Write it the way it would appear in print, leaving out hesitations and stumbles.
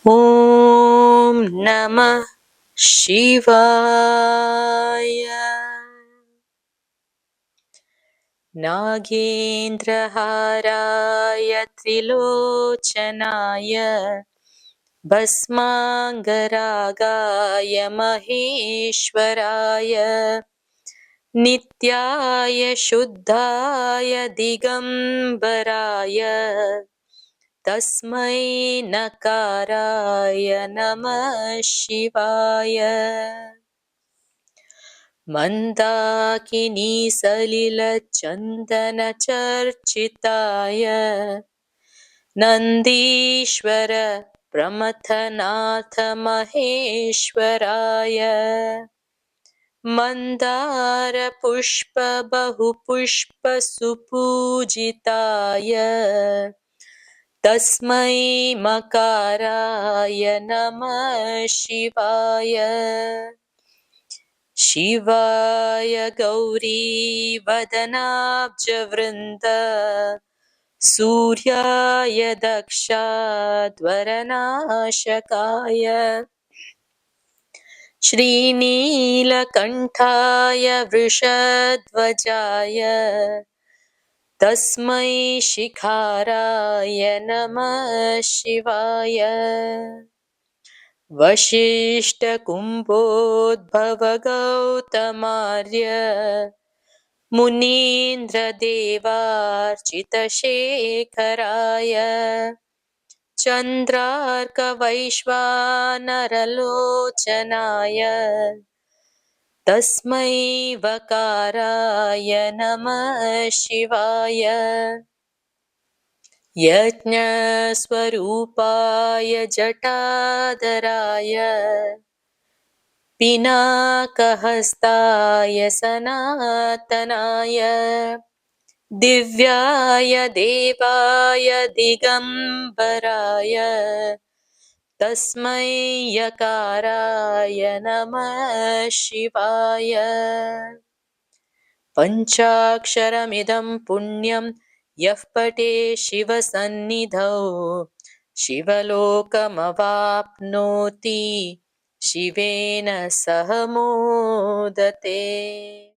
ॐ नमः शिवाय। नागेन्द्रहाराय त्रिलोचनाय भस्माङ्गरागाय महेश्वराय नित्याय शुद्धाय दिगम्बराय तस्मै नकाराय नमः शिवाय। मन्दाकिनी सलिलचन्दनचर्चिताय नन्दीश्वर प्रमथनाथ महेश्वराय मन्दारपुष्प बहुपुष्प सुपूजिताय तस्मै मकाराय नमः शिवाय। शिवाय गौरी वदनाब्जवृन्द सूर्याय दक्षाध्वरनाशकाय श्रीनीलकण्ठाय वृषध्वजाय तस्मै शिखाराय नमः शिवाय। वसिष्ठकुम्भोद्भवगौतमार्य मुनीन्द्रदेवार्चितशेखराय चन्द्रार्कवैश्वानरलोचनाय तस्मै वकाराय नमः शिवाय। यज्ञस्वरूपाय जटाधराय पिनाकहस्ताय सनातनाय दिव्याय देवाय दिगम्बराय तस्मै यकाराय नमः शिवाय। पञ्चाक्षरमिदं पुण्यं यः पठे शिवसन्निधौ शिवलोकमवाप्नोति शिवेन सह मोदते।